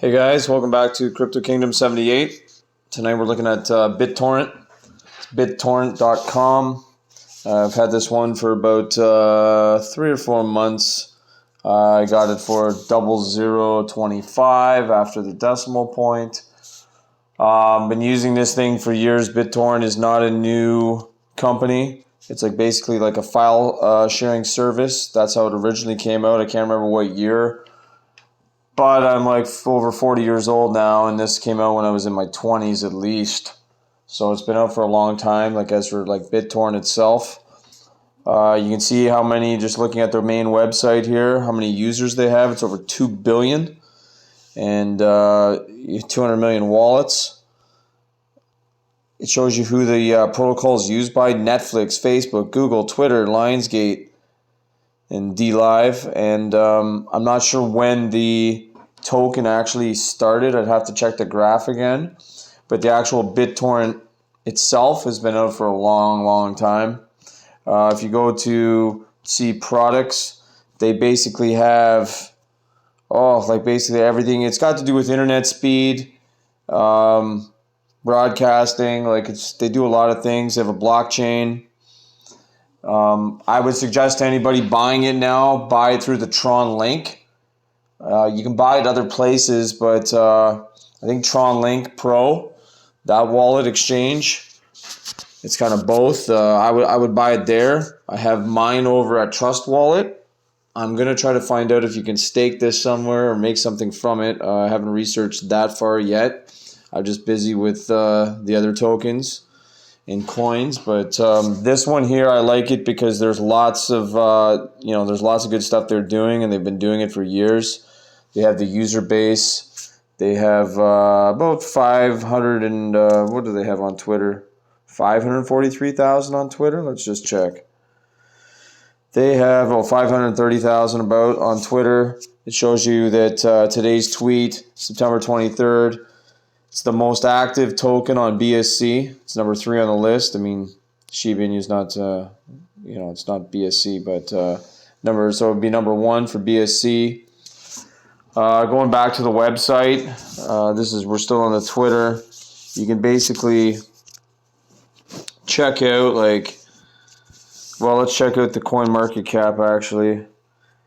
Hey guys, welcome back to Crypto Kingdom 78. Tonight we're looking at BitTorrent. It's BitTorrent.com. I've had this one for about 3 or 4 months. I got it for 0025 after the decimal point. Been using this thing for years. BitTorrent is not a new company. It's basically like a file sharing service. That's how it originally came out. I can't remember what year. But I'm over 40 years old now, and this came out when I was in my 20s at least. So it's been out for a long time, as for BitTorrent itself. You can see how many, just looking at their main website here, how many users they have. It's over 2 billion and 200 million wallets. It shows you who the protocol is used by: Netflix, Facebook, Google, Twitter, Lionsgate, and DLive. And I'm not sure when the token actually started. I'd have to check the graph again. But the actual BitTorrent itself has been out for a long time. If you go to see products, they basically have basically everything. It's got to do with internet speed, broadcasting. They do a lot of things. They have a blockchain. I would suggest to anybody buying it now, buy it through the Tron link. You can buy it other places, but I think Tron Link Pro, that wallet exchange, it's kind of both. I would buy it there. I have mine over at Trust Wallet. I'm going to try to find out if you can stake this somewhere or make something from it. I haven't researched that far yet. I'm just busy with the other tokens and coins, but this one here, I like it because there's lots of there's lots of good stuff they're doing, and they've been doing it for years. They have the user base. They have about 500 and what do they have on Twitter? 543,000 on Twitter. Let's just check. They have 530,000 about on Twitter. It shows you that today's tweet, September 23rd. It's the most active token on BSC. It's number 3 on the list. I mean, Shiba Inu is not, it's not BSC, but so it would be number 1 for BSC. Going back to the website, we're still on the Twitter. You can basically check out let's check out the coin market cap actually.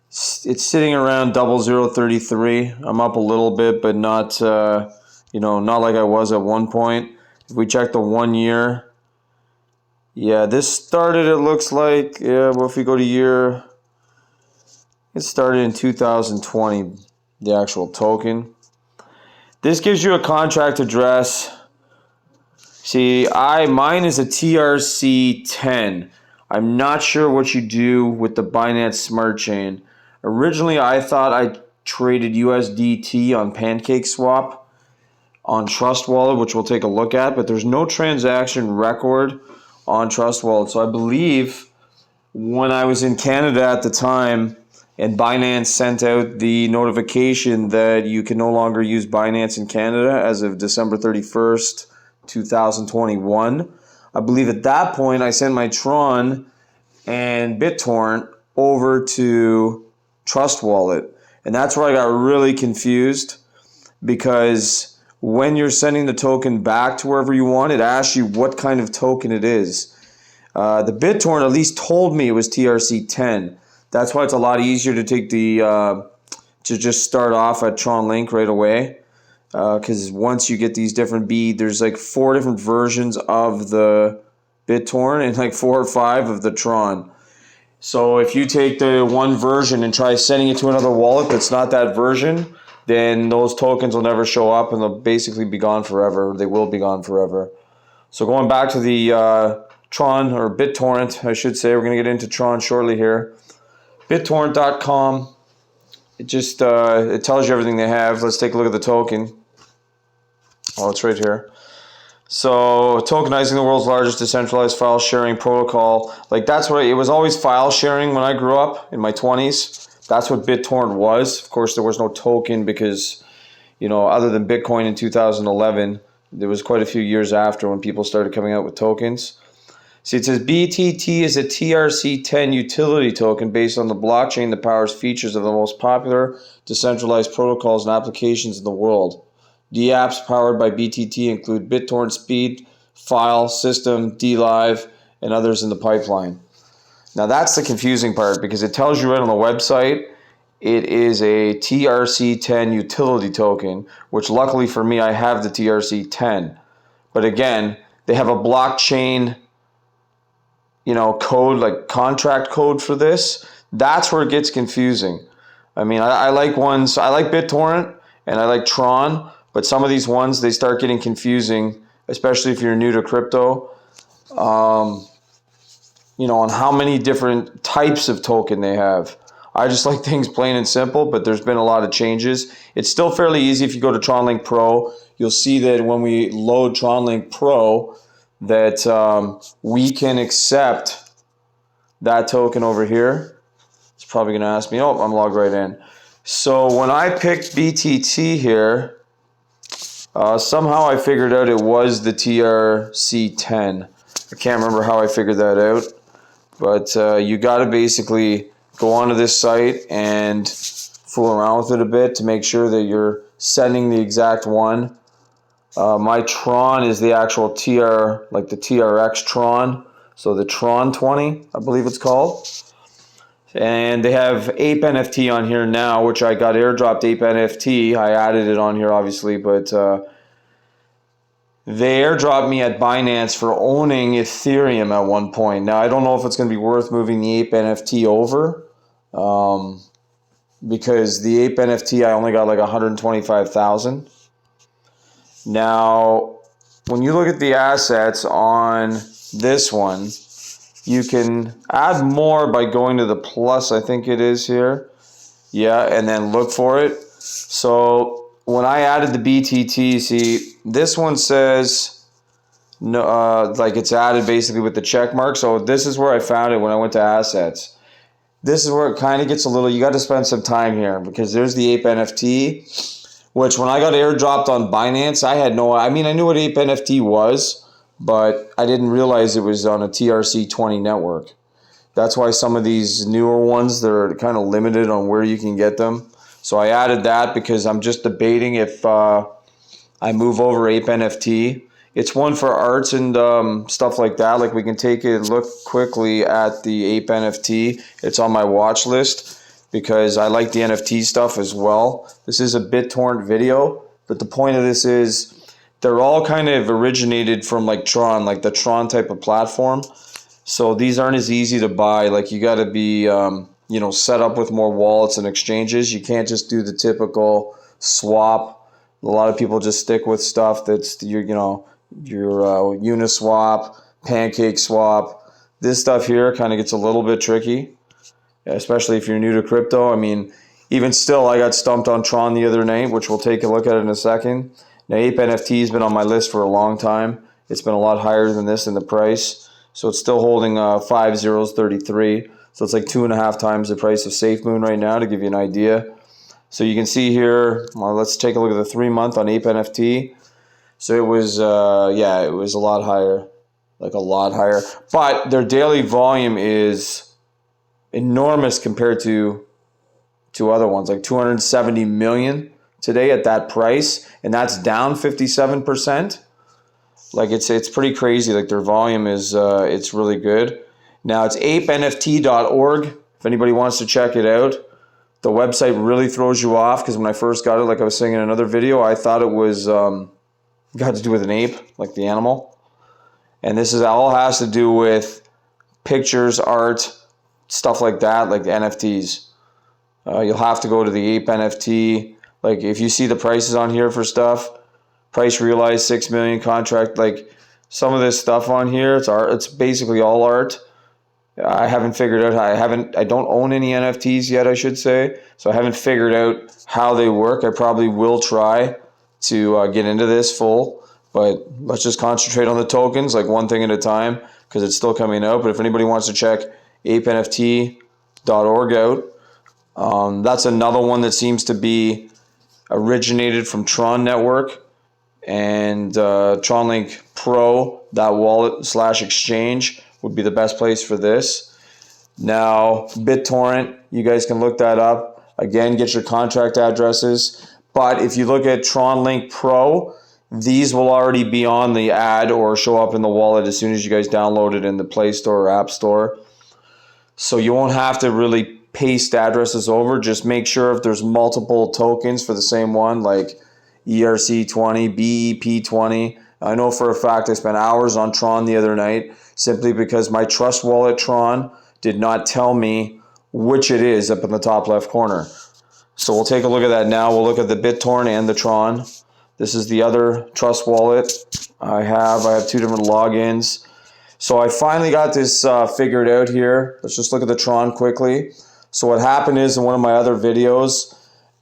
It's sitting around 0033. I'm up a little bit, but not not like I was at one point. If we check the 1 year, this started, it looks like, if we go to year, it started in 2020, the actual token. This gives you a contract address. See, mine is a TRC10. I'm not sure what you do with the Binance Smart Chain. Originally, I thought I traded USDT on PancakeSwap on Trust Wallet, which we'll take a look at, but there's no transaction record on Trust Wallet. So I believe when I was in Canada at the time and Binance sent out the notification that you can no longer use Binance in Canada as of December 31st, 2021, I believe at that point I sent my Tron and BitTorrent over to Trust Wallet. And that's where I got really confused, because when you're sending the token back to wherever you want, it asks you what kind of token it is. The BitTorrent at least told me it was TRC10. That's why it's a lot easier to take to just start off at Tron Link right away. Because once you get these different there's 4 different versions of the BitTorrent and 4 or 5 of the Tron. So if you take the one version and try sending it to another wallet that's not that version, then those tokens will never show up and they'll basically be gone forever. They will be gone forever. So going back to the Tron, or BitTorrent, I should say, we're going to get into Tron shortly here. BitTorrent.com, it just it tells you everything they have. Let's take a look at the token. Oh, it's right here. So, tokenizing the world's largest decentralized file sharing protocol. That's what it was, always file sharing when I grew up in my 20s. That's what BitTorrent was. Of course, there was no token because, other than Bitcoin in 2011, there was quite a few years after when people started coming out with tokens. See, it says BTT is a TRC10 utility token based on the blockchain that powers features of the most popular decentralized protocols and applications in the world. The apps powered by BTT include BitTorrent Speed, File, System, DLive, and others in the pipeline. Now that's the confusing part, because it tells you right on the website it is a TRC10 utility token, which luckily for me I have the TRC10. But again, they have a blockchain, code, like contract code for this. That's where it gets confusing. I mean, I like ones, I like BitTorrent and I like Tron, but some of these ones, they start getting confusing, especially if you're new to crypto, on how many different types of token they have. I just like things plain and simple, but there's been a lot of changes. It's still fairly easy. If you go to TronLink Pro, you'll see that when we load TronLink Pro, that we can accept that token over here. It's probably going to ask me, oh, I'm logged right in. So when I picked BTT here, somehow I figured out it was the TRC10. I can't remember how I figured that out, but you got to basically go onto this site and fool around with it a bit to make sure that you're sending the exact one. My Tron is the actual like the TRX Tron, so the Tron 20, I believe it's called. And they have Ape NFT on here now, which I got airdropped Ape NFT. I added it on here, obviously, but they airdropped me at Binance for owning Ethereum at one point. Now, I don't know if it's going to be worth moving the Ape NFT over, because the Ape NFT, I only got like 125,000. Now, when you look at the assets on this one, you can add more by going to the plus, I think it is here. Yeah, and then look for it. So when I added the BTT, see, this one says, no, like it's added basically with the check mark. So this is where I found it when I went to assets. This is where it kind of gets a little, you got to spend some time here, because there's the Ape NFT, which when I got airdropped on Binance, I knew what Ape NFT was, but I didn't realize it was on a TRC20 network. That's why some of these newer ones, they're kind of limited on where you can get them. So I added that because I'm just debating if I move over Ape NFT. It's one for arts and stuff like that. Like we can take a look quickly at the Ape NFT. It's on my watch list because I like the NFT stuff as well. This is a BitTorrent video, but the point of this is they're all kind of originated from like Tron, like the Tron type of platform. So these aren't as easy to buy. Like you got to be, set up with more wallets and exchanges. You can't just do the typical swap. A lot of people just stick with stuff that's your Uniswap, Pancake Swap. This stuff here kind of gets a little bit tricky, especially if you're new to crypto. I mean, even still, I got stumped on Tron the other night, which we'll take a look at in a second. Now, Ape NFT has been on my list for a long time. It's been a lot higher than this in the price. So it's still holding 5.033. So it's like 2.5 times the price of SafeMoon right now, to give you an idea. So you can see here, let's take a look at the 3-month on Ape NFT. So it was, it was a lot higher, like a lot higher. But their daily volume is enormous compared to other ones, like 270 million today at that price, and that's down 57%. Like it's pretty crazy. Like their volume is, it's really good. Now it's apenft.org. If anybody wants to check it out. The website really throws you off, because when I first got it, like I was saying in another video, I thought it was got to do with an ape, like the animal. And this is all has to do with pictures, art, stuff like that, like the NFTs. You'll have to go to the Ape NFT. Like if you see the prices on here for stuff, price realized 6 million contract, like some of this stuff on here, it's art. It's basically all art. I haven't figured out I don't own any NFTs yet, I should say. So I haven't figured out how they work. I probably will try to get into this full, but let's just concentrate on the tokens, like one thing at a time, because it's still coming out. But if anybody wants to check apenft.org out, that's another one that seems to be originated from Tron Network and TronLink Pro, that wallet / exchange, would be the best place for this. Now, BitTorrent, you guys can look that up. Again, get your contract addresses. But if you look at Tron Link Pro, these will already be on the ad or show up in the wallet as soon as you guys download it in the Play Store or App Store. So you won't have to really paste addresses over. Just make sure if there's multiple tokens for the same one, like ERC20, BEP20. I know for a fact I spent hours on Tron the other night simply because my Trust Wallet Tron did not tell me which it is up in the top left corner. So we'll take a look at that now. We'll look at the BitTorrent and the Tron. This is the other Trust Wallet I have 2 different logins. So I finally got this figured out here. Let's just look at the Tron quickly. So what happened is in one of my other videos,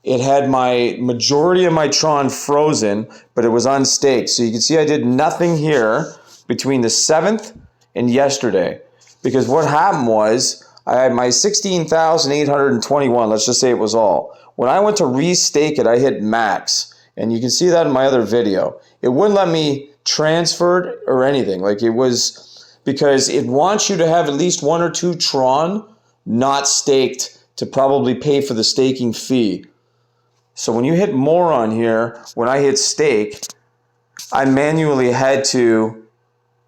it had my majority of my Tron frozen, but it was unstaked. So you can see I did nothing here between the 7th and yesterday. Because what happened was I had my 16,821, let's just say it was all. When I went to restake it, I hit max. And you can see that in my other video. It wouldn't let me transfer it or anything. Like, it was because it wants you to have at least 1 or 2 Tron not staked to probably pay for the staking fee. So when you hit more on here, when I hit stake, I manually had to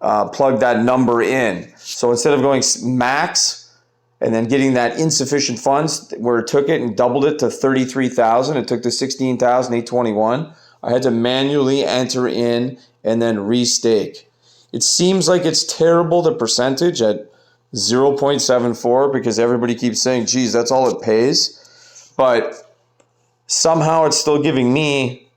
plug that number in. So instead of going max and then getting that insufficient funds where it took it and doubled it to 33,000, it took to 16,821, I had to manually enter in and then restake. It seems like it's terrible, the percentage at 0.74, because everybody keeps saying, geez, that's all it pays. But somehow it's still giving me,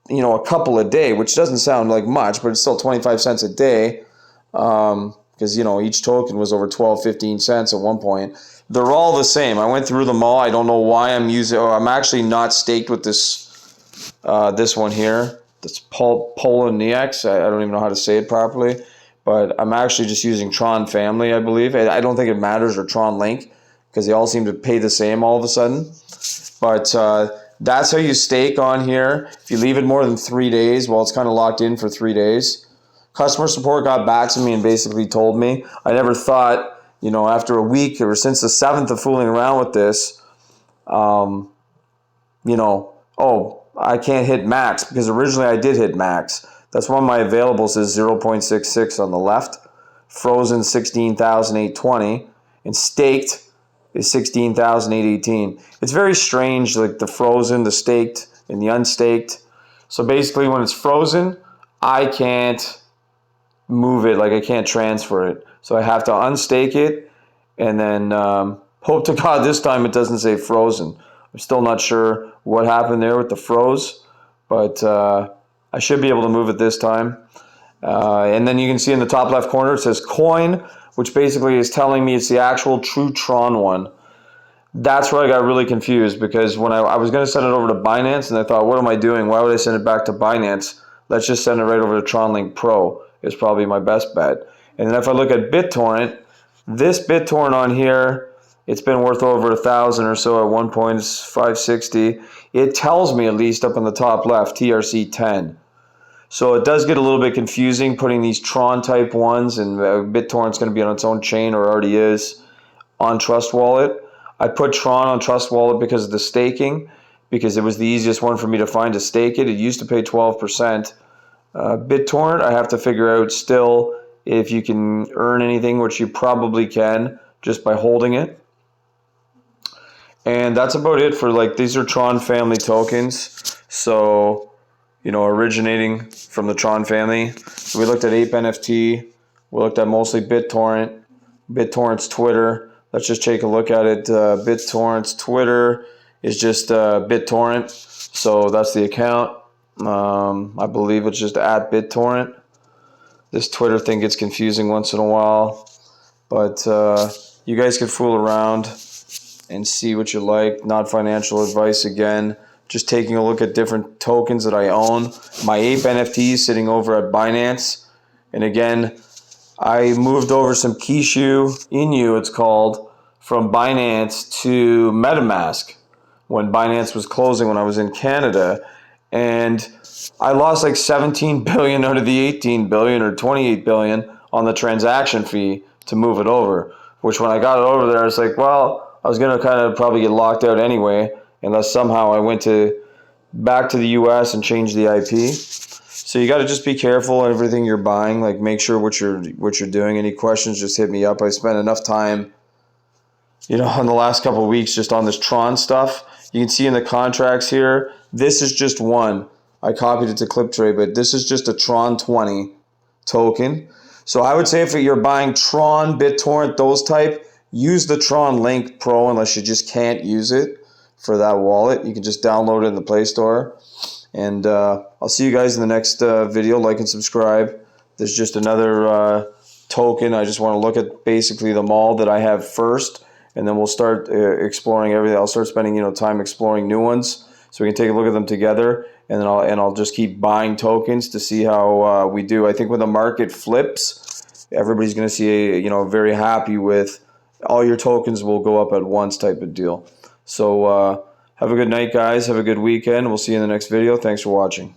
a couple a day, which doesn't sound like much, but it's still 25 cents a day. Because, each token was over 12, 15 cents at one point. They're all the same. I went through them all. I don't know why I'm actually not staked with this one here. This Poloniex. I don't even know how to say it properly. But I'm actually just using Tron Family, I believe. I don't think it matters, or Tron Link, because they all seem to pay the same all of a sudden. But that's how you stake on here. If you leave it more than 3 days, well, it's kind of locked in for 3 days. Customer support got back to me and basically told me. I never thought, after a week or since the 7th of fooling around with this, oh, I can't hit max, because originally I did hit max. That's why my available says 0.66 on the left, frozen 16,820, and staked is 16,818. It's very strange, like the frozen, the staked, and the unstaked. So basically when it's frozen, I can't move it, like I can't transfer it. So I have to unstake it and then hope to God this time it doesn't say frozen. I'm still not sure what happened there with the froze, but I should be able to move it this time. And then you can see in the top left corner it says coin, which basically is telling me it's the actual true Tron one. That's where I got really confused, because when I was going to send it over to Binance, and I thought, what am I doing? Why would I send it back to Binance? Let's just send it right over to Tron Link Pro. Is probably my best bet. And then if I look at BitTorrent, this BitTorrent on here, it's been worth over 1,000 or so at one point. It's 560. It tells me, at least up in the top left, TRC10. So it does get a little bit confusing putting these Tron type ones, and BitTorrent's going to be on its own chain, or already is, on Trust Wallet. I put Tron on Trust Wallet because of the staking, because it was the easiest one for me to find to stake it. It used to pay 12%. BitTorrent, I have to figure out still if you can earn anything, which you probably can just by holding it. And that's about it for, these are Tron family tokens. So, originating from the Tron family. So we looked at Ape NFT. We looked at mostly BitTorrent, BitTorrent's Twitter. Let's just take a look at it. BitTorrent's Twitter is just BitTorrent. So that's the account. I believe it's just at BitTorrent. This Twitter thing gets confusing once in a while, but you guys can fool around and see what you like. Not financial advice again, just taking a look at different tokens that I own. My Ape NFT is sitting over at Binance, and again, I moved over some Inu, it's called, from Binance to MetaMask when Binance was closing when I was in Canada. And I lost like 17 billion out of the 18 billion or 28 billion on the transaction fee to move it over. Which when I got it over there, I was like, well, I was gonna kind of probably get locked out anyway, unless somehow I went back to the US and changed the IP. So you got to just be careful on everything you're buying. Like, make sure what you're doing. Any questions, just hit me up. I spent enough time, in the last couple of weeks just on this Tron stuff. You can see in the contracts here, this is just one. I copied it to ClipTrade, but this is just a Tron 20 token. So I would say if you're buying Tron, BitTorrent, those type, use the Tron Link Pro unless you just can't use it for that wallet. You can just download it in the Play Store. And I'll see you guys in the next video. Like and subscribe. There's just another token. I just want to look at basically them all that I have first, and then we'll start exploring everything. I'll start spending time exploring new ones, so we can take a look at them together. And then I'll just keep buying tokens to see how we do. I think when the market flips, everybody's going to see very happy with all your tokens will go up at once type of deal. So have a good night, guys. Have a good weekend. We'll see you in the next video. Thanks for watching.